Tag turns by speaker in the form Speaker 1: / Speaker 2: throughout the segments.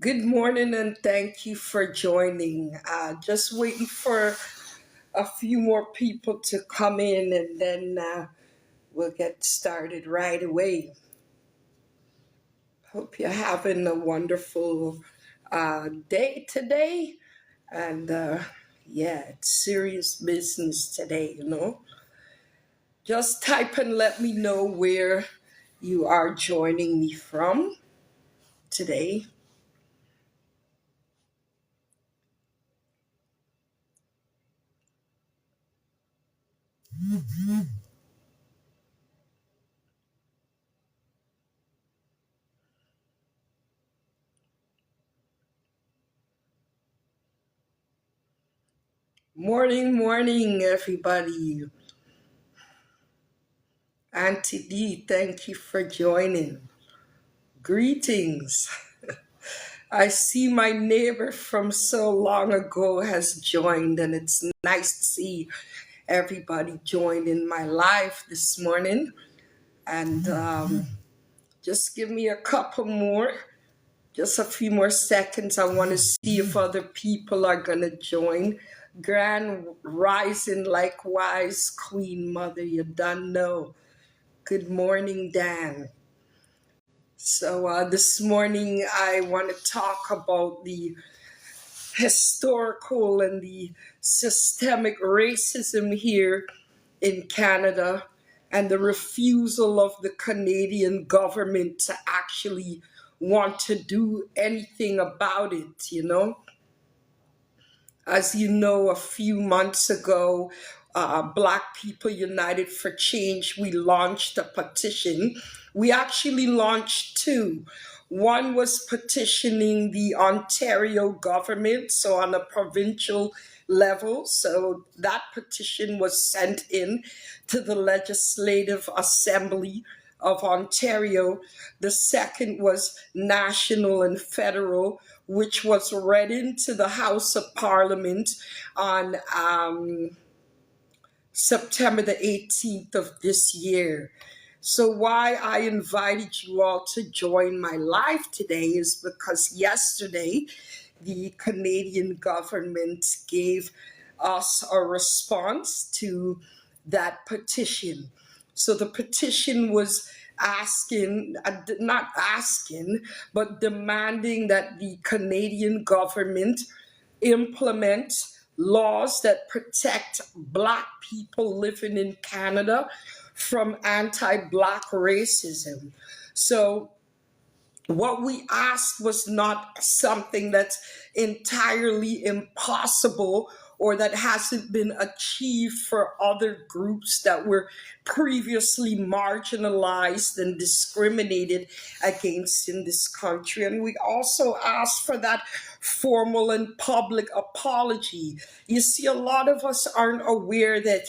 Speaker 1: Good morning and thank you for joining. Just waiting for a few more people to come in and then we'll get started right away. Hope you're having a wonderful day today. And yeah, it's serious business today. Just type and let me know where you are joining me from today. Morning, morning, everybody. Auntie D, thank you for joining. Greetings. I see my neighbor from so long ago has joined, and it's nice to see everybody join in my live this morning. And just give me a couple more, just a few more seconds. I want to see if other people are going to join. Grand Rising, likewise, Queen Mother, you done know. Good morning, Dan. So, this morning I want to talk about the historical and the systemic racism here in Canada and the refusal of the Canadian government to actually want to do anything about it. As you know, a few months ago, Black People United for Change, we launched a petition. We actually launched two. One was petitioning the Ontario government, so on a provincial level. So that petition was sent in to the Legislative Assembly of Ontario. The second was national and federal, which was read into the House of Parliament on September the 18th of this year. So, why I invited you all to join my live today is because yesterday the Canadian government gave us a response to that petition. So, the petition was asking, not asking, but demanding that the Canadian government implement laws that protect Black people living in Canada from anti Black racism. So, what we asked was not something that's entirely impossible or that hasn't been achieved for other groups that were previously marginalized and discriminated against in this country. And we also asked for that formal and public apology. You see, a lot of us aren't aware that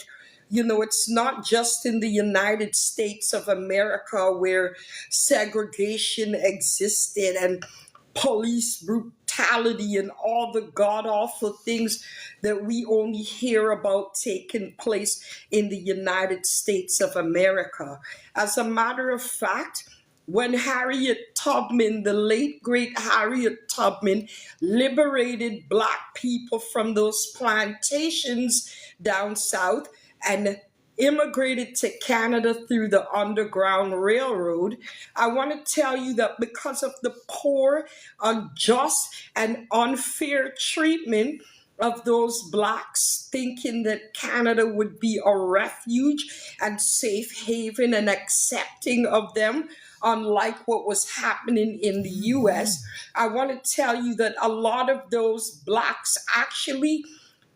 Speaker 1: it's not just in the United States of America where segregation existed and police brutality and all the god awful things that we only hear about taking place in the United States of America. As a matter of fact, when Harriet Tubman, the late great Harriet Tubman, liberated Black people from those plantations down south and immigrated to Canada through the Underground Railroad, I want to tell you that because of the poor, unjust, and unfair treatment of those Blacks, thinking that Canada would be a refuge and safe haven and accepting of them, unlike what was happening in the US, I want to tell you that a lot of those Blacks actually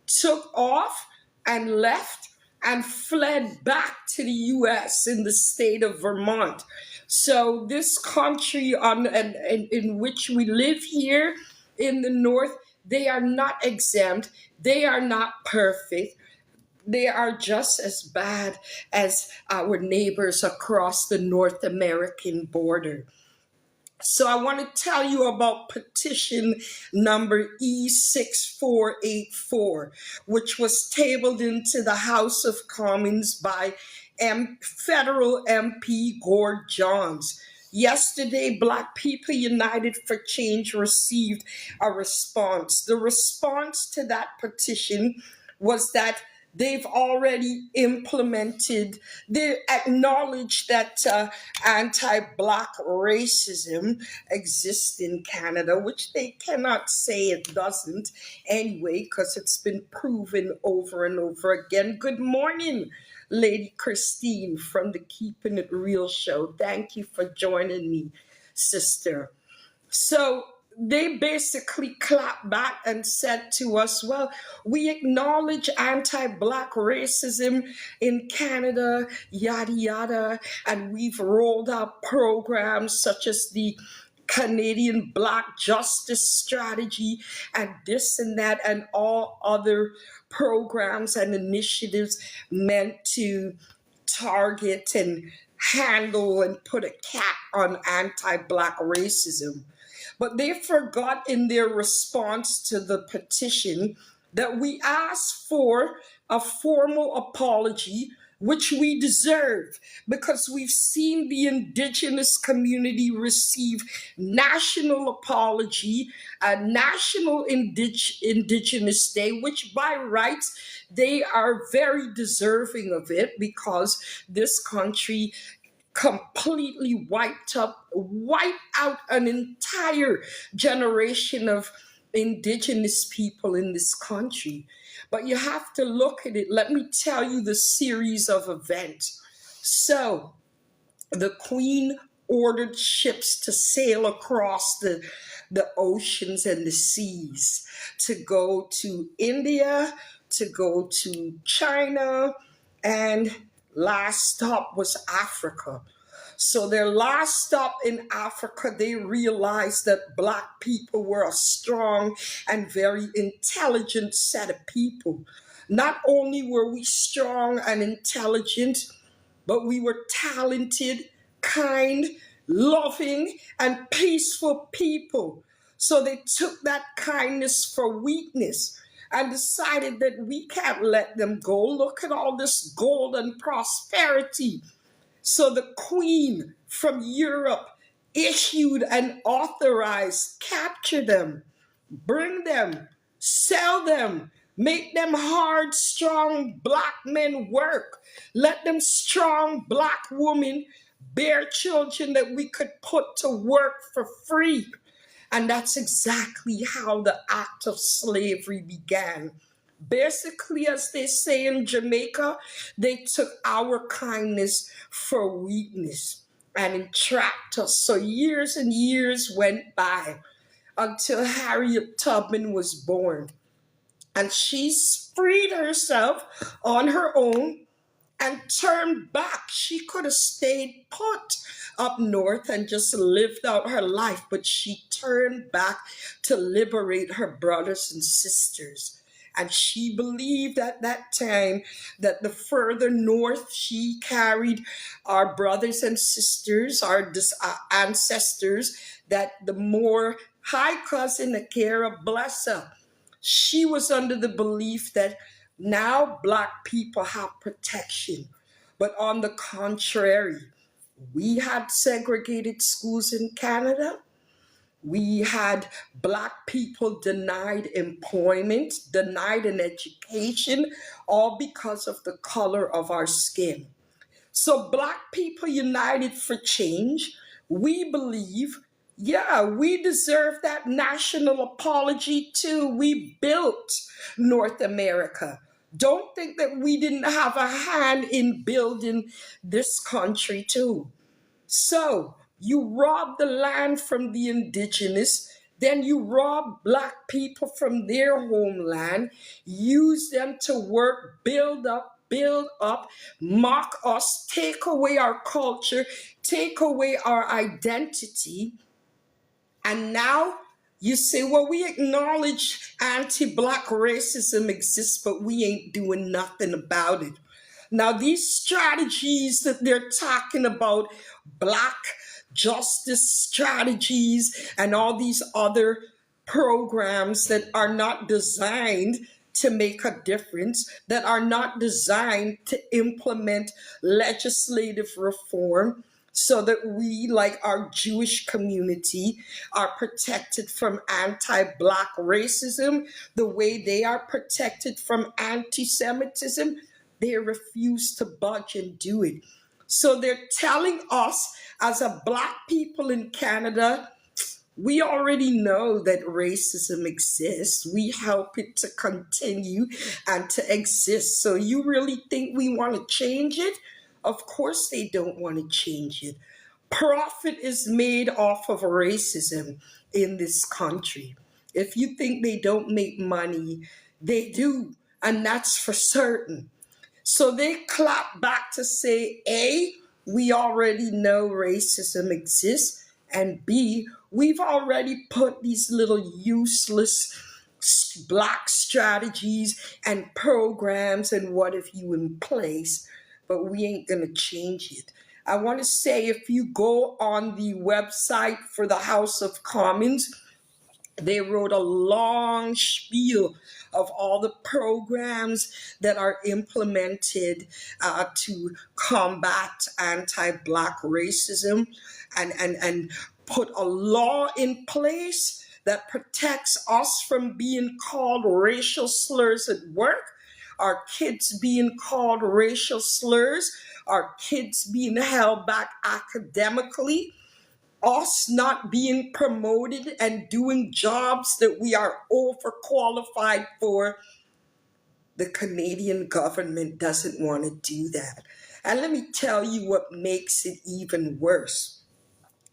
Speaker 1: took off and left and fled back to the US in the state of Vermont. So this country in which we live here in the north, they are not exempt. They are not perfect. They are just as bad as our neighbors across the North American border. So I want to tell you about petition number E6484, which was tabled into the House of Commons by federal MP Gord Johns. Yesterday, Black People United for Change received a response. The response to that petition was that they've already implemented, they acknowledge that anti-Black racism exists in Canada, which they cannot say it doesn't anyway, because it's been proven over and over again. Good morning, Lady Christine from the Keeping It Real show. Thank you for joining me, sister. So they basically clapped back and said to us, well, we acknowledge anti-Black racism in Canada, yada, yada, and we've rolled out programs such as the Canadian Black Justice Strategy and this and that and all other programs and initiatives meant to target and handle and put a cap on anti-Black racism. But they forgot in their response to the petition that we asked for a formal apology, which we deserve, because we've seen the Indigenous community receive national apology, a National Indigenous Day, which by rights they are very deserving of it, because this country completely wiped out an entire generation of Indigenous people in this country. But you have to look at it. Let me tell you the series of events. So, the Queen ordered ships to sail across the oceans and the seas, to go to India, to go to China, and last stop was Africa. So their last stop in Africa, they realized that Black people were a strong and very intelligent set of people. Not only were we strong and intelligent, but we were talented, kind, loving, and peaceful people. So they took that kindness for weakness and decided that we can't let them go. Look at all this gold and prosperity. So the Queen from Europe issued and authorized, capture them, bring them, sell them, make them hard, strong Black men work. Let them strong Black women bear children that we could put to work for free. And that's exactly how the act of slavery began. Basically, as they say in Jamaica, they took our kindness for weakness and entrapped us. So years and years went by until Harriet Tubman was born. And she freed herself on her own and turned back. She could have stayed put up north and just lived out her life, but she turned back to liberate her brothers and sisters. And she believed at that time that the further north she carried our brothers and sisters, our ancestors, that the more high cousin Akira bless her. She was under the belief that now Black people have protection. But on the contrary, we had segregated schools in Canada. We had Black people denied employment, denied an education, all because of the color of our skin. So Black People United for Change, we believe, yeah, we deserve that national apology too. We built North America. Don't think that we didn't have a hand in building this country too. So you rob the land from the Indigenous, then you rob Black people from their homeland, use them to work, build up, mock us, take away our culture, take away our identity. And now you say, well, we acknowledge anti-Black racism exists, but we ain't doing nothing about it. Now, these strategies that they're talking about, Black justice strategies and all these other programs that are not designed to make a difference, that are not designed to implement legislative reform, so that we, like our Jewish community, are protected from anti-Black racism the way they are protected from anti-Semitism. They refuse to budge and do it. So they're telling us, as a Black people in Canada, we already know that racism exists. We help it to continue and to exist. So you really think we want to change it? Of course they don't want to change it. Profit is made off of racism in this country. If you think they don't make money, they do, and that's for certain. So they clap back to say, A, we already know racism exists, and B, we've already put these little useless Black strategies and programs and what have you in place, but we ain't gonna change it. I want to say, if you go on the website for the House of Commons, they wrote a long spiel of all the programs that are implemented to combat anti-Black racism, and put a law in place that protects us from being called racial slurs at work, our kids being called racial slurs, our kids being held back academically, us not being promoted and doing jobs that we are overqualified for. The Canadian government doesn't want to do that. And let me tell you what makes it even worse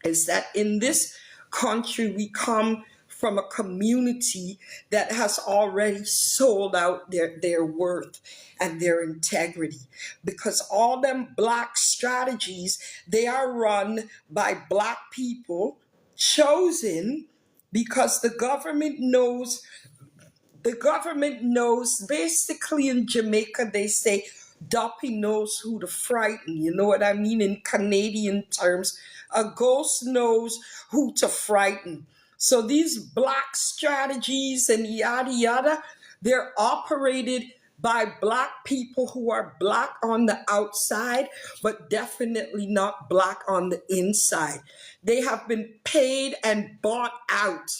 Speaker 1: is that in this country, we come from a community that has already sold out their worth and their integrity, because all them Black strategies, they are run by Black people chosen because the government knows basically. In Jamaica they say Duppy knows who to frighten. You know what I mean? In Canadian terms, a ghost knows who to frighten. So these Black strategies and yada yada, they're operated by Black people who are Black on the outside, but definitely not Black on the inside. They have been paid and bought out.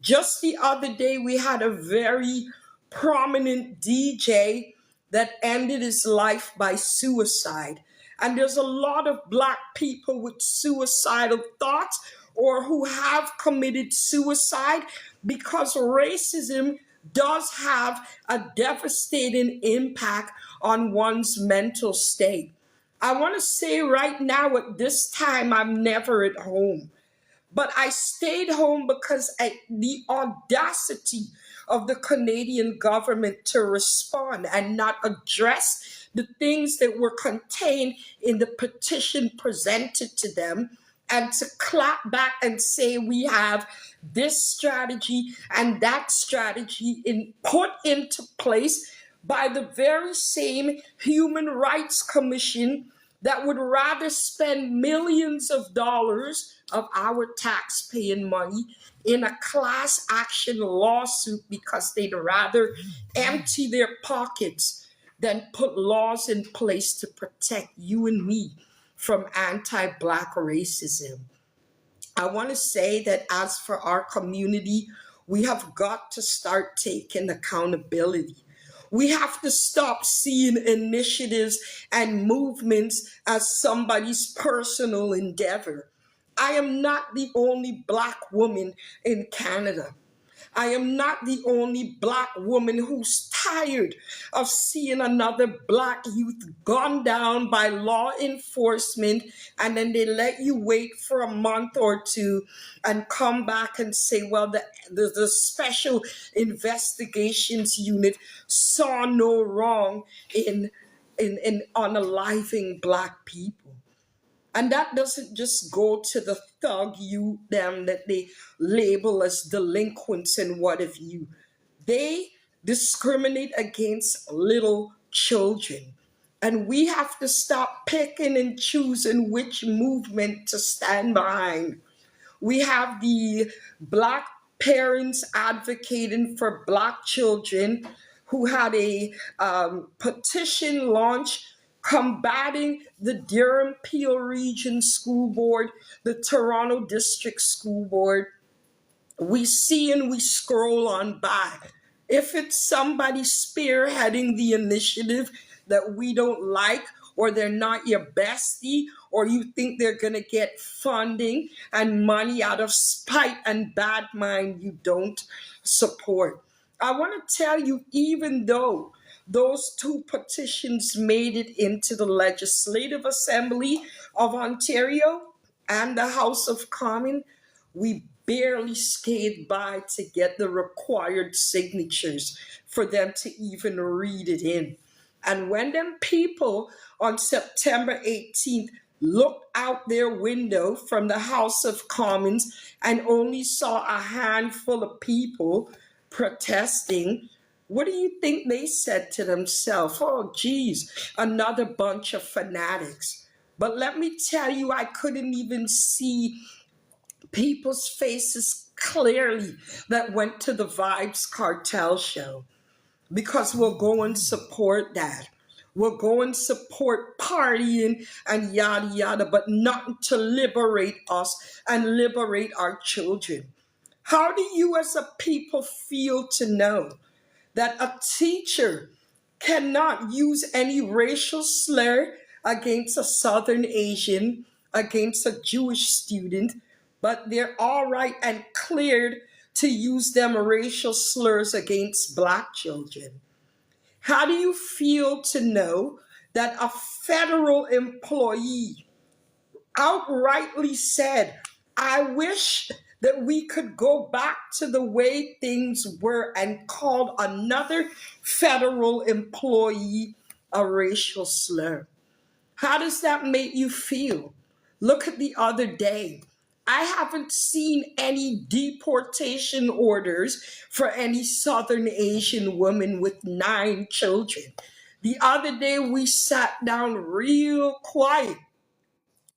Speaker 1: Just the other day, we had a very prominent DJ that ended his life by suicide. And there's a lot of Black people with suicidal thoughts or who have committed suicide because racism does have a devastating impact on one's mental state. I want to say right now, at this time, I'm never at home. But I stayed home because the audacity of the Canadian government to respond and not address the things that were contained in the petition presented to them, and to clap back and say we have this strategy and that strategy put into place by the very same Human Rights Commission that would rather spend millions of dollars of our tax-paying money in a class action lawsuit because they'd rather empty their pockets than put laws in place to protect you and me from anti-Black racism. I want to say that as for our community, we have got to start taking accountability. We have to stop seeing initiatives and movements as somebody's personal endeavor. I am not the only Black woman in Canada. I am not the only Black woman who's tired of seeing another Black youth gunned down by law enforcement, and then they let you wait for a month or two and come back and say, well, the special investigations unit saw no wrong in unaliving Black people. And that doesn't just go to the thug you them that they label as delinquents and what have you. They discriminate against little children. And we have to stop picking and choosing which movement to stand behind. We have the Black parents advocating for Black children who had a petition launch combating the Durham Peel Region School Board, the Toronto District School Board. We see and we scroll on by. If it's somebody spearheading the initiative that we don't like, or they're not your bestie, or you think they're going to get funding and money out of spite and bad mind, you don't support. I want to tell you, even though those two petitions made it into the Legislative Assembly of Ontario and the House of Commons, we barely skated by to get the required signatures for them to even read it in. And when them people on September 18th looked out their window from the House of Commons and only saw a handful of people protesting, what do you think they said to themselves? Oh, geez, another bunch of fanatics. But let me tell you, I couldn't even see people's faces clearly that went to the Vibes Cartel show, because we'll go and support that. We'll go and support partying and yada yada, but not to liberate us and liberate our children. How do you as a people feel to know that a teacher cannot use any racial slur against a Southern Asian, against a Jewish student, but they're all right and cleared to use them racial slurs against Black children? How do you feel to know that a federal employee outrightly said, I wish that we could go back to the way things were, and called another federal employee a racial slur? How does that make you feel? Look at the other day. I haven't seen any deportation orders for any Southern Asian woman with 9 children. The other day we sat down real quiet,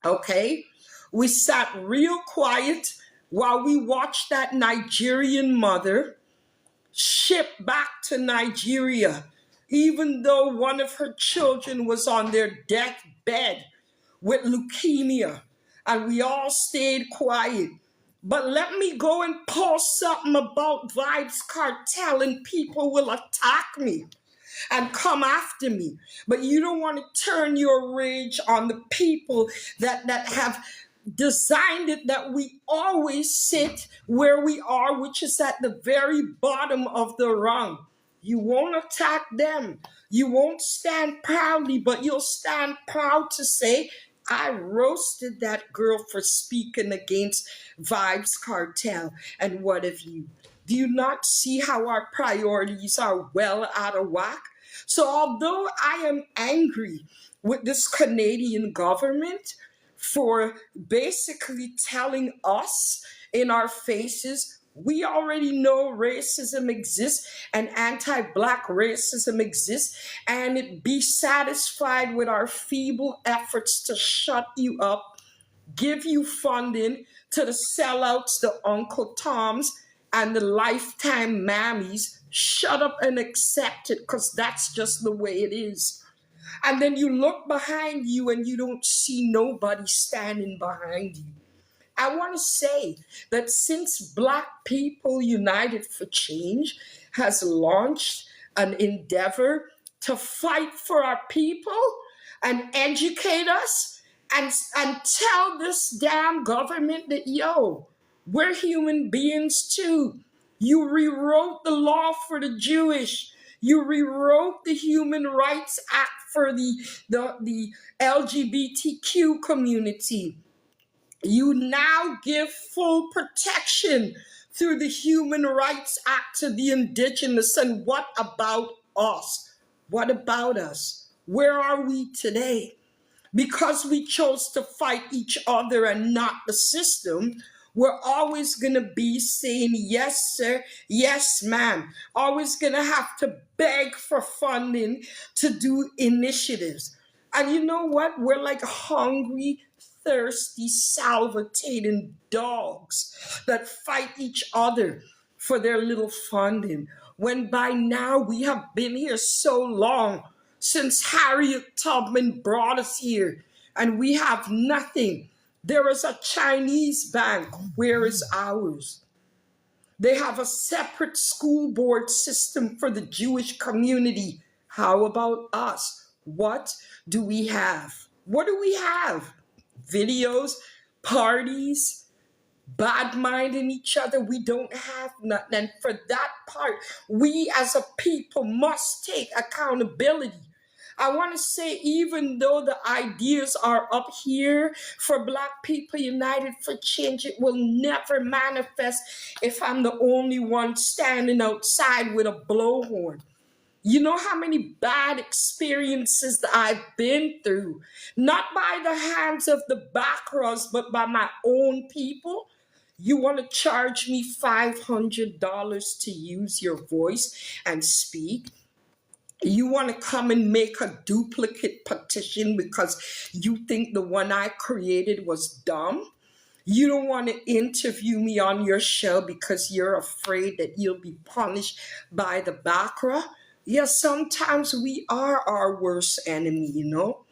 Speaker 1: okay? We sat real quiet while we watched that Nigerian mother shipped back to Nigeria, even though one of her children was on their deathbed with leukemia, and we all stayed quiet. But let me go and post something about Vibes Cartel and people will attack me and come after me. But you don't want to turn your rage on the people that have designed it, that we always sit where we are, which is at the very bottom of the rung. You won't attack them. You won't stand proudly, but you'll stand proud to say, I roasted that girl for speaking against Vibes Cartel. And what of you? Do you not see how our priorities are well out of whack? So although I am angry with this Canadian government for basically telling us in our faces, we already know racism exists and anti-Black racism exists, and be satisfied with our feeble efforts to shut you up, give you funding to the sellouts, the Uncle Toms, and the lifetime mammies. Shut up and accept it, because that's just the way it is. And then you look behind you and you don't see nobody standing behind you. I want to say that since Black People United for Change has launched an endeavor to fight for our people and educate us and tell this damn government that, yo, we're human beings too. You rewrote the law for the Jewish. You rewrote the Human Rights Act for the LGBTQ community. You now give full protection through the Human Rights Act to the Indigenous. And what about us? What about us? Where are we today? Because we chose to fight each other and not the system, we're always going to be saying, yes, sir, yes, ma'am. Always going to have to beg for funding to do initiatives. And you know what? We're like hungry, thirsty, salivating dogs that fight each other for their little funding, when by now we have been here so long, since Harriet Tubman brought us here, and we have nothing. There is a Chinese bank. Where is ours? They have a separate school board system for the Jewish community. How about us? What do we have? What do we have? Videos, parties, bad minding each other. We don't have nothing. And for that part, we as a people must take accountability. I want to say, even though the ideas are up here for Black People United for Change, it will never manifest if I'm the only one standing outside with a blowhorn. You know how many bad experiences that I've been through, not by the hands of the backrows, but by my own people? You want to charge me $500 to use your voice and speak? You want to come and make a duplicate petition because you think the one I created was dumb? You don't want to interview me on your show because you're afraid that you'll be punished by the Bakra? Yes, sometimes we are our worst enemy, you know?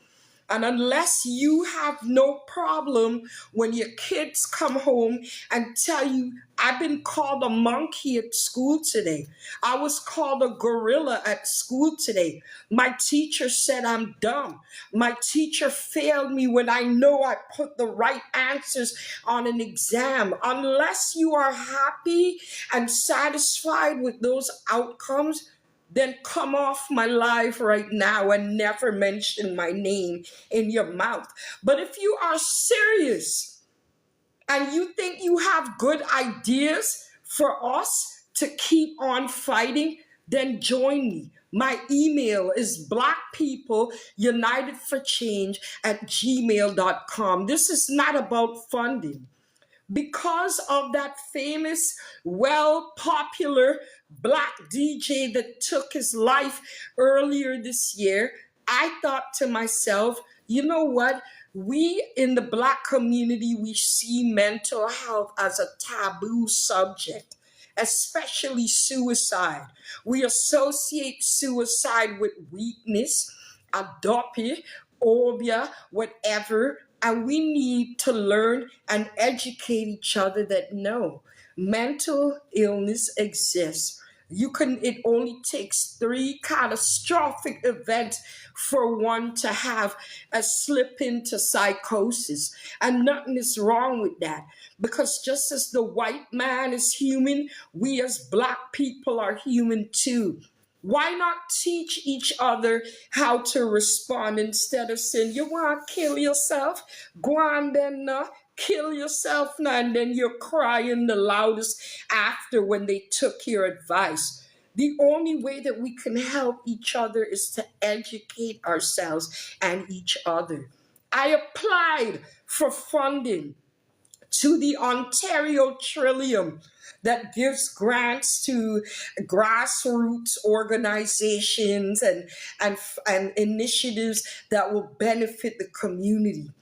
Speaker 1: And unless you have no problem when your kids come home and tell you, I've been called a monkey at school today. I was called a gorilla at school today. My teacher said I'm dumb. My teacher failed me when I know I put the right answers on an exam. Unless you are happy and satisfied with those outcomes, then come off my live right now and never mention my name in your mouth. But if you are serious and you think you have good ideas for us to keep on fighting, then join me. My email is blackpeopleunitedforchange@gmail.com. This is not about funding. Because of that famous, well popular Black DJ that took his life earlier this year, I thought to myself, you know what? We in the Black community, we see mental health as a taboo subject, especially suicide. We associate suicide with weakness, adopi, obia, whatever. And we need to learn and educate each other that no, mental illness exists. It only takes 3 catastrophic events for one to have a slip into psychosis. And nothing is wrong with that. Because just as the white man is human, we as Black people are human too. Why not teach each other how to respond instead of saying, you want to kill yourself? Go on then, kill yourself now. And then you're crying the loudest after when they took your advice. The only way that we can help each other is to educate ourselves and each other. I applied for funding to the Ontario Trillium that gives grants to grassroots organizations and initiatives that will benefit the community.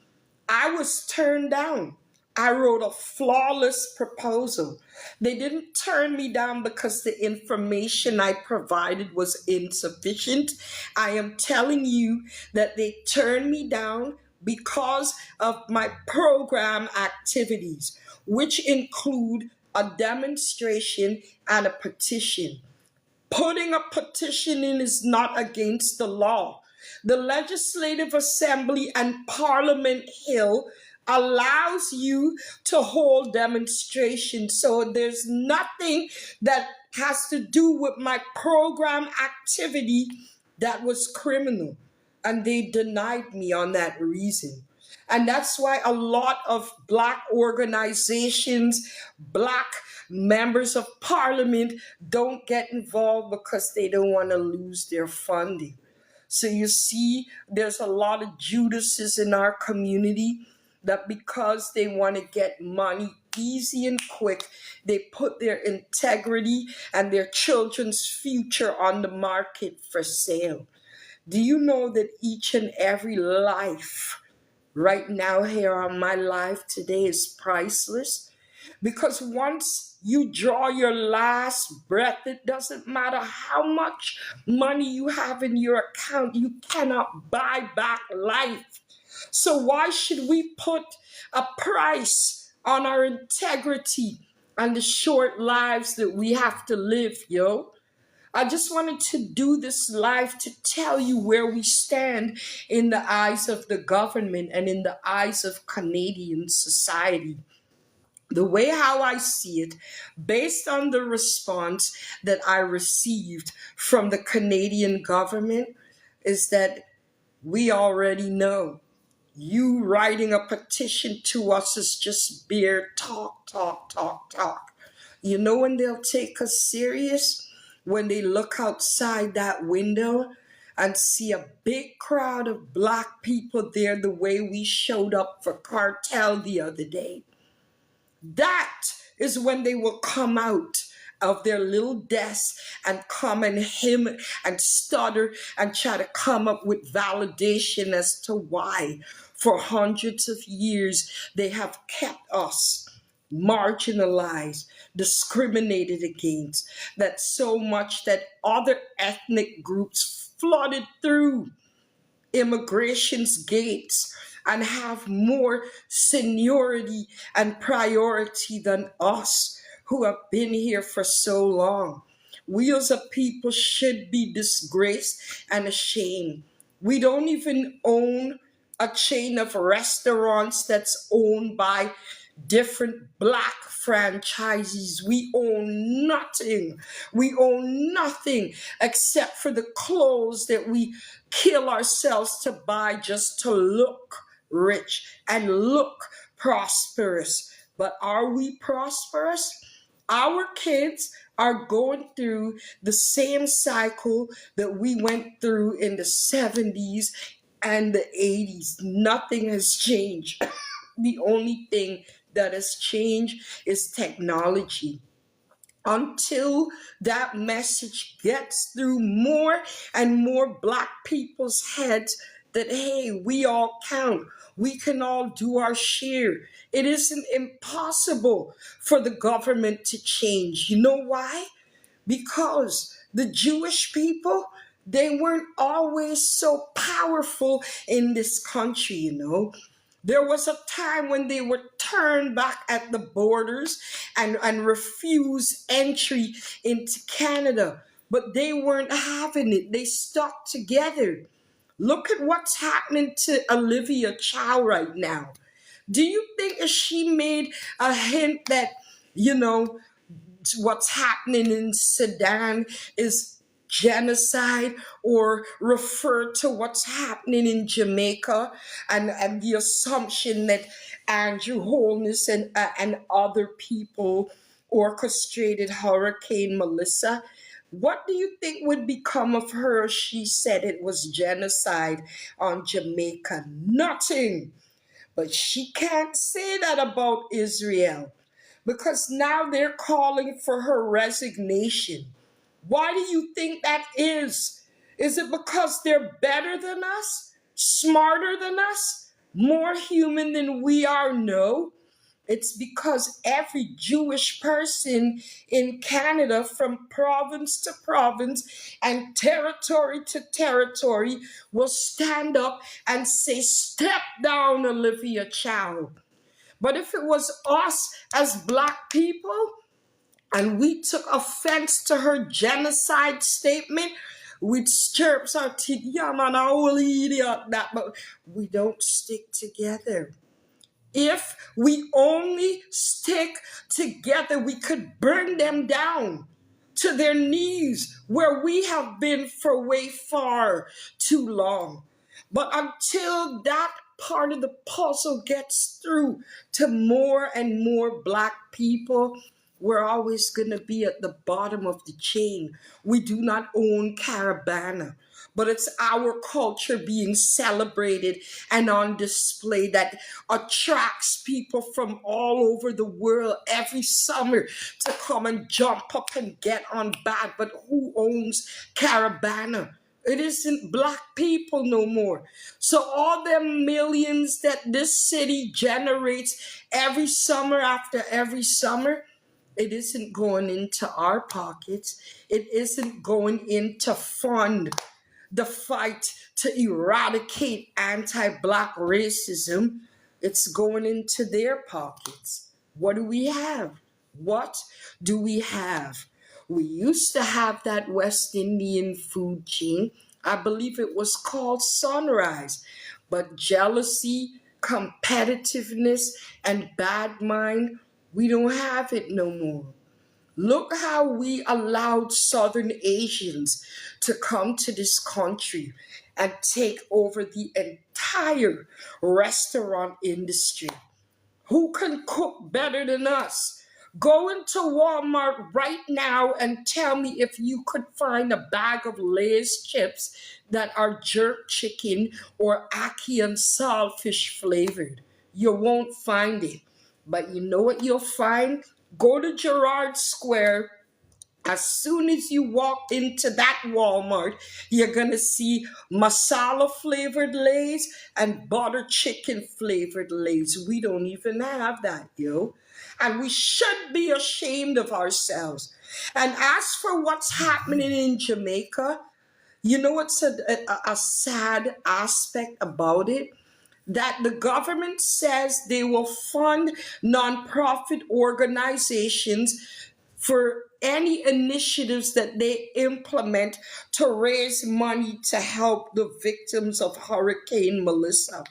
Speaker 1: I was turned down. I wrote a flawless proposal. They didn't turn me down because the information I provided was insufficient. I am telling you that they turned me down because of my program activities, which include a demonstration and a petition. Putting a petition in is not against the law. The Legislative Assembly and Parliament Hill allows you to hold demonstrations. So there's nothing that has to do with my program activity that was criminal. And they denied me on that reason. And that's why a lot of Black organizations, Black members of parliament don't get involved because they don't want to lose their funding. So you see, there's a lot of Judases in our community that because they want to get money easy and quick, they put their integrity and their children's future on the market for sale. Do you know that each and every life right now here on my life today is priceless? Because once you draw your last breath, it doesn't matter how much money you have in your account, you cannot buy back life. So why should we put a price on our integrity and the short lives that we have to live, yo? I just wanted to do this live to tell you where we stand in the eyes of the government and in the eyes of Canadian society. The way how I see it, based on the response that I received from the Canadian government, is that we already know you writing a petition to us is just bare talk, talk, talk, talk. You know when they'll take us serious? When they look outside that window and see a big crowd of black people there the way we showed up for cartel the other day. That is when they will come out of their little desks and come and hymn and stutter and try to come up with validation as to why, for hundreds of years, they have kept us marginalized, discriminated against, that so much that other ethnic groups flooded through immigration's gates and have more seniority and priority than us who have been here for so long. We as a people should be disgraced and ashamed. We don't even own a chain of restaurants that's owned by different black franchises. We own nothing. We own nothing except for the clothes that we kill ourselves to buy just to look rich and look prosperous. But are we prosperous? Our kids are going through the same cycle that we went through in the 70s and the 80s. Nothing has changed. The only thing that has changed is technology. Until that message gets through more and more black people's heads that, hey, we all count, we can all do our share. It isn't impossible for the government to change. You know why? Because the Jewish people, they weren't always so powerful in this country, you know. There was a time when they were turned back at the borders and refused entry into Canada, but they weren't having it. They stuck together. Look at what's happening to Olivia Chow right now. Do you think if she made a hint that, you know, what's happening in Sudan is genocide, or refer to what's happening in Jamaica and the assumption that Andrew Holness and other people orchestrated Hurricane Melissa? What do you think would become of her if she said it was genocide on Jamaica? Nothing. But she can't say that about Israel because now they're calling for her resignation. Why do you think that is? Is it because they're better than us? Smarter than us? More human than we are? No. It's because every Jewish person in Canada, from province to province and territory to territory, will stand up and say, "Step down, Olivia Chow." But if it was us as black people and we took offense to her genocide statement, we'd chirp our teeth, yeah, man, I will idiot that, but we don't stick together. If we only stick together, we could burn them down to their knees where we have been for way far too long. But until that part of the puzzle gets through to more and more black people, we're always going to be at the bottom of the chain. We do not own Caravana, but it's our culture being celebrated and on display that attracts people from all over the world every summer to come and jump up and get on bad. But who owns Caravana? It isn't black people no more. So all them millions that this city generates every summer after every summer, it isn't going into our pockets. It isn't going into fund the fight to eradicate anti-black racism. It's going into their pockets. What do we have? What do we have? We used to have that West Indian food chain. I believe it was called Sunrise. But jealousy, competitiveness, and bad mind, we don't have it no more. Look how we allowed Southern Asians to come to this country and take over the entire restaurant industry. Who can cook better than us? Go into Walmart right now and tell me if you could find a bag of Lay's chips that are jerk chicken or ackee and saltfish flavored. You won't find it. But you know what you'll find? Go to Gerard Square. As soon as you walk into that Walmart, you're going to see masala flavored Lays and butter chicken flavored Lays. We don't even have that, yo. And we should be ashamed of ourselves. And as for what's happening in Jamaica, you know what's a sad aspect about it? That the government says they will fund nonprofit organizations for any initiatives that they implement to raise money to help the victims of Hurricane Melissa.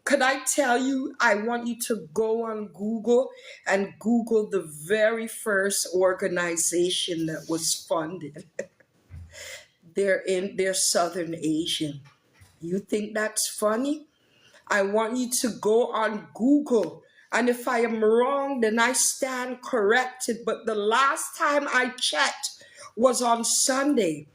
Speaker 1: Could I tell you, I want you to go on Google and Google the very first organization that was funded. They're Southern Asian. You think that's funny? I want you to go on Google. And if I am wrong, then I stand corrected. But the last time I checked was on Sunday.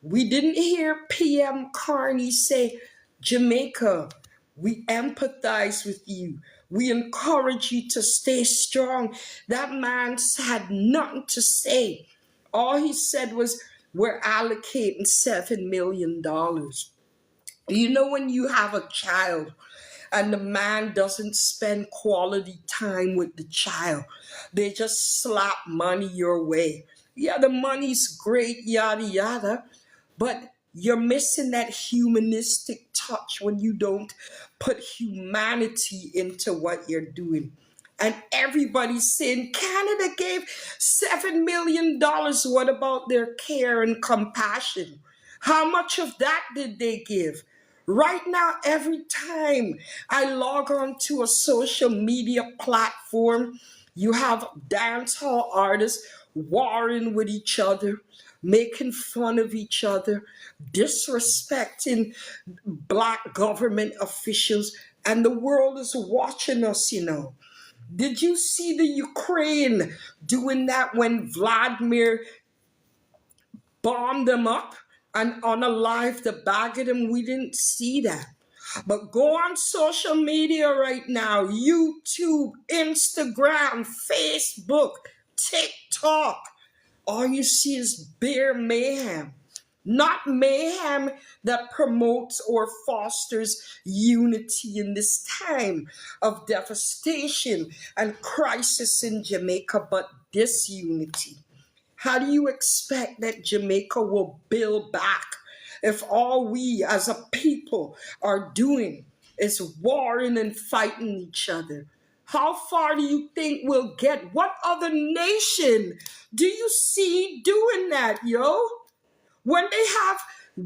Speaker 1: We didn't hear PM Carney say, Jamaica, we empathize with you. We encourage you to stay strong. That man had nothing to say. All he said was, we're allocating $7 million. You know, when you have a child and the man doesn't spend quality time with the child, they just slap money your way. Yeah, the money's great, yada, yada, but you're missing that humanistic touch when you don't put humanity into what you're doing. And everybody's saying Canada gave $7 million. What about their care and compassion? How much of that did they give? Right now, every time I log on to a social media platform, you have dancehall artists warring with each other, making fun of each other, disrespecting black government officials, and the world is watching us, you know. Did you see the Ukraine doing that when Vladimir bombed them up and unalived the bag of them? We didn't see that. But go on social media right now, YouTube, Instagram, Facebook, TikTok. All you see is bare mayhem. Not mayhem that promotes or fosters unity in this time of devastation and crisis in Jamaica, but disunity. How do you expect that Jamaica will build back if all we as a people are doing is warring and fighting each other? How far do you think we'll get? What other nation do you see doing that, yo? When they have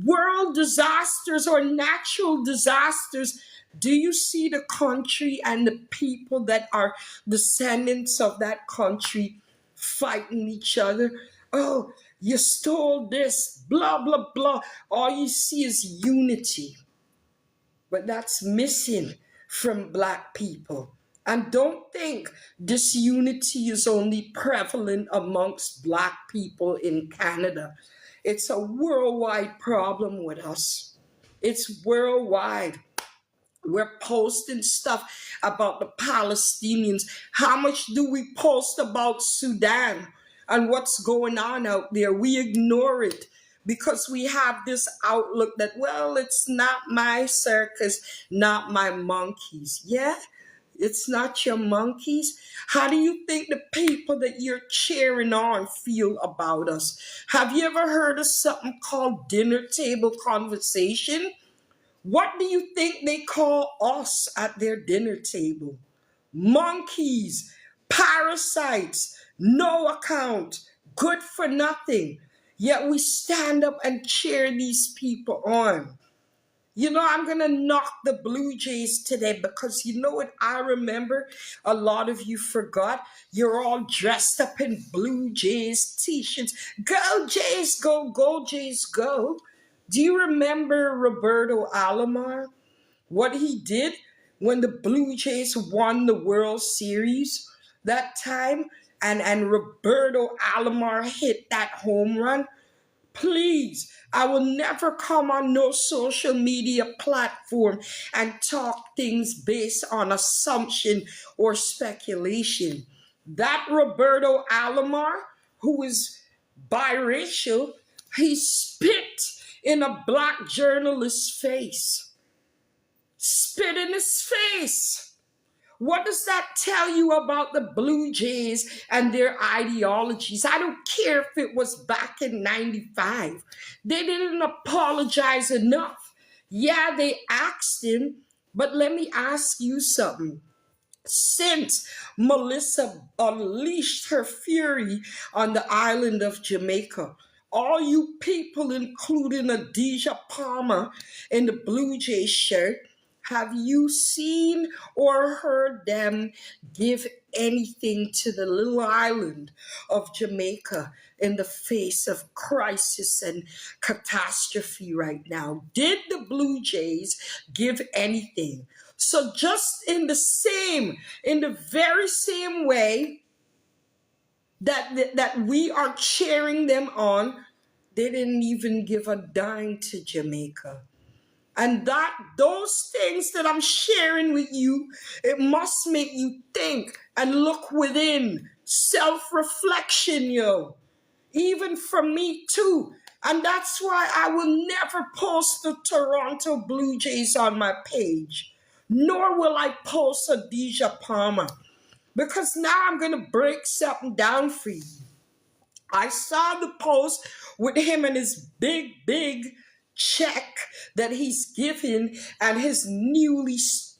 Speaker 1: world disasters or natural disasters, do you see the country and the people that are descendants of that country fighting each other? Oh, you stole this, blah, blah, blah. All you see is unity. But that's missing from black people. And don't think this unity is only prevalent amongst black people in Canada. It's a worldwide problem with us. It's worldwide. We're posting stuff about the Palestinians. How much do we post about Sudan and what's going on out there? We ignore it. because we have this outlook that, well, it's not my circus, not my monkeys. Yeah, it's not your monkeys. How do you think the people that you're cheering on feel about us? Have you ever heard of something called dinner table conversation? What do you think they call us at their dinner table? Monkeys, parasites, no account, good for nothing. Yet we stand up and cheer these people on. I'm going to knock the Blue Jays today because you know what I remember? A lot of you forgot. You're all dressed up in Blue Jays t-shirts. Go Jays, go, go Jays, go. Do you remember Roberto Alomar? What he did when the Blue Jays won the World Series that time? And Roberto Alomar hit that home run? Please, I will never come on no social media platform and talk things based on assumption or speculation. That Roberto Alomar, who is biracial, he spit in a black journalist's face. Spit in his face. What does that tell you about the Blue Jays and their ideologies? I don't care if it was back in 95. They didn't apologize enough. Yeah, they asked him, but let me ask you something. Since Melissa unleashed her fury on the island of Jamaica, all you people, including Adidja Palmer in the Blue Jay shirt, have you seen or heard them give anything to the little island of Jamaica in the face of crisis and catastrophe right now? Did the Blue Jays give anything? So just in the very same way that we are cheering them on, they didn't even give a dime to Jamaica. And those things that I'm sharing with you, it must make you think and look within. Self-reflection, yo. Even for me too. And that's why I will never post the Toronto Blue Jays on my page. Nor will I post Adidja Palmer. Because now I'm going to break something down for you. I saw the post with him and his big check that he's given and his newly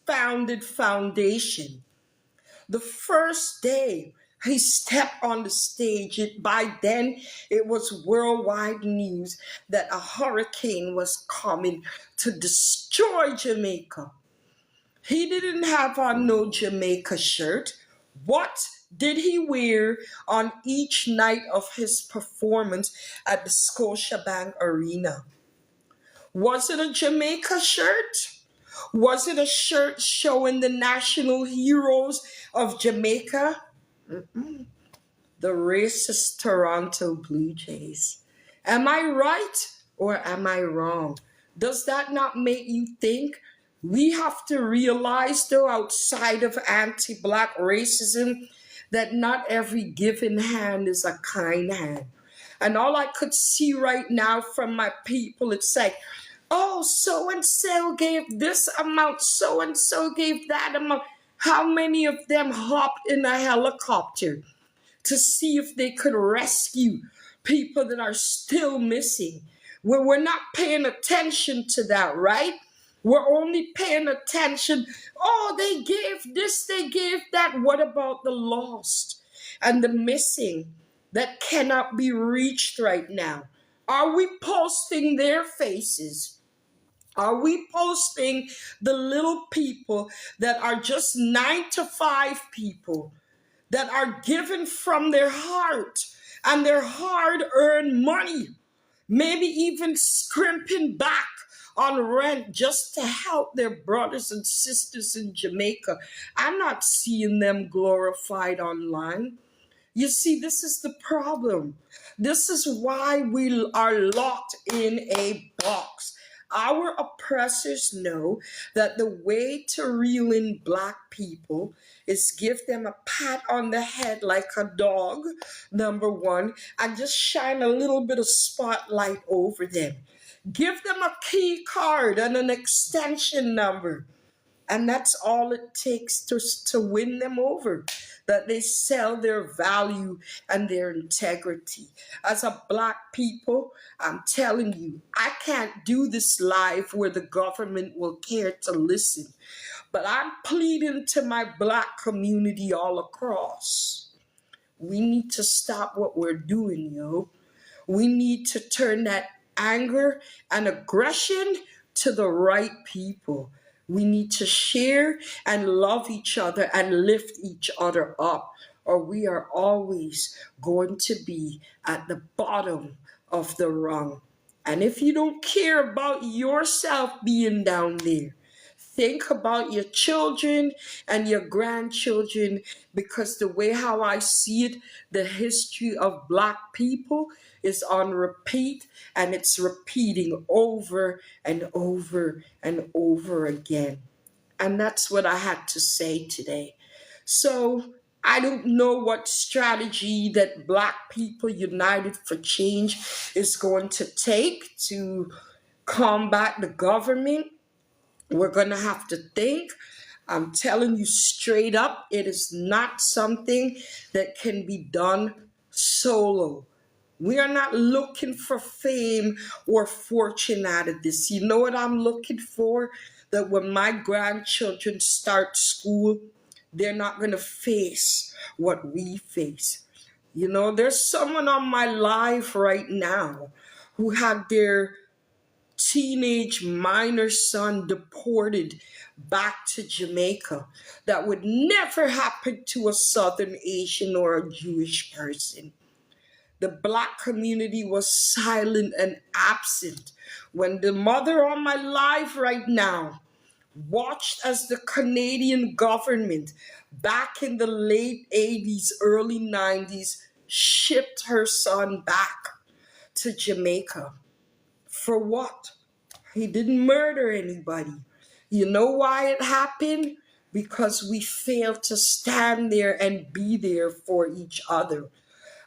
Speaker 1: founded foundation. The first day he stepped on the stage, by then it was worldwide news that a hurricane was coming to destroy Jamaica. He didn't have on no Jamaica shirt. What did he wear on each night of his performance at the Scotiabank Arena? Was it a Jamaica shirt? Was it a shirt showing the national heroes of Jamaica? The racist Toronto Blue Jays. Am I right or am I wrong? Does that not make you think? We have to realize, though, outside of anti-Black racism, that not every given hand is a kind hand. And all I could see right now from my people, it's like, oh, so-and-so gave this amount, so-and-so gave that amount. How many of them hopped in a helicopter to see if they could rescue people that are still missing? We're not paying attention to that, right? We're only paying attention. Oh, they gave this, they gave that. What about the lost and the missing that cannot be reached right now? Are we posting their faces? Are we posting the little people that are just 9-to-5 people that are given from their heart and their hard-earned money, maybe even scrimping back on rent just to help their brothers and sisters in Jamaica? I'm not seeing them glorified online. You see, this is the problem. This is why we are locked in a box. Our oppressors know that the way to reel in black people is give them a pat on the head like a dog, number one, and just shine a little bit of spotlight over them. Give them a key card and an extension number. And that's all it takes to win them over. That they sell their value and their integrity. As a black people, I'm telling you, I can't do this live where the government will care to listen. But I'm pleading to my black community all across. We need to stop what we're doing, yo. We need to turn that anger and aggression to the right people. We need to share and love each other and lift each other up, or we are always going to be at the bottom of the rung. And if you don't care about yourself being down there, think about your children and your grandchildren, because the way how I see it, the history of black people is on repeat, and it's repeating over and over and over again. And that's what I had to say today. So I don't know what strategy that Black People United for Change is going to take to combat the government. We're going to have to think. I'm telling you straight up, it is not something that can be done solo. We are not looking for fame or fortune out of this. You know what I'm looking for? That when my grandchildren start school, they're not going to face what we face. You know, there's someone on my live right now who had their teenage minor son deported back to Jamaica. That would never happen to a Southern Asian or a Jewish person. The black community was silent and absent when the mother on my live right now watched as the Canadian government back in the late 80s, early 90s shipped her son back to Jamaica. For what? He didn't murder anybody. You know why it happened? Because we failed to stand there and be there for each other.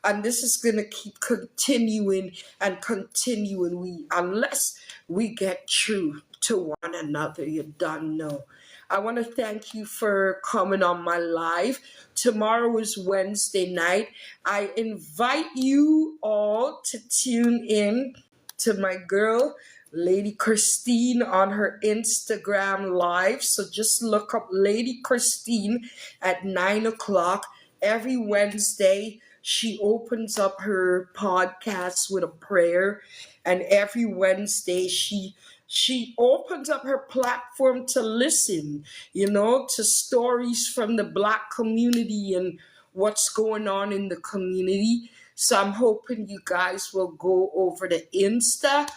Speaker 1: And this is going to keep continuing and continuing unless we get true to one another. You don't know. I want to thank you for coming on my live. Tomorrow is Wednesday night. I invite you all to tune in to my girl, Lady Christine, on her Instagram live. So just look up Lady Christine at 9 o'clock every Wednesday. She opens up her podcast with a prayer, and every Wednesday she opens up her platform to listen, to stories from the black community and what's going on in the community. So I'm hoping you guys will go over to Insta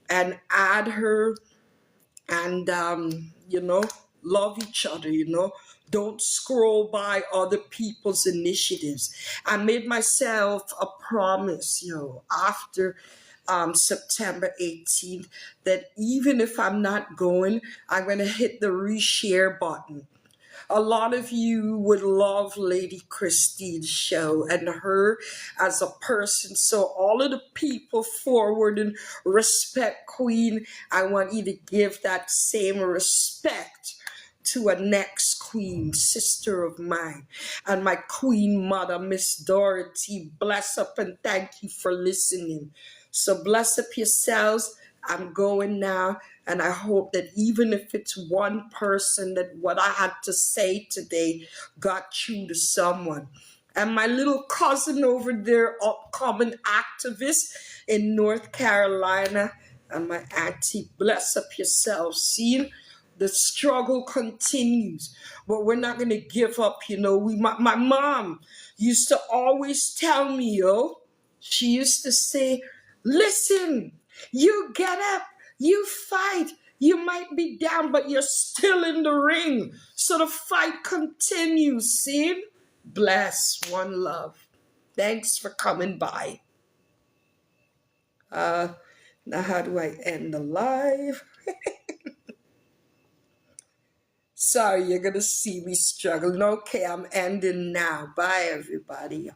Speaker 1: and add her and love each other. Don't scroll by other people's initiatives. I made myself a promise, after September 18th, that even if I'm not going, I'm going to hit the reshare button. A lot of you would love Lady Christine's show and her as a person. So all of the people forward and respect Queen, I want you to give that same respect to a next queen, sister of mine, and my queen mother, Miss Dorothy. Bless up and thank you for listening. So bless up yourselves. I'm going now, and I hope that even if it's one person, that what I had to say today got through to someone. And my little cousin over there, upcoming activist in North Carolina, and my auntie, bless up yourselves. See, the struggle continues, but we're not going to give up. My mom used to always tell me, she used to say, listen, you get up, you fight. You might be down, but you're still in the ring. So the fight continues. See? Bless. One love. Thanks for coming by. Now, how do I end the live? Sorry, you're going to see me struggling. Okay, I'm ending now. Bye, everybody.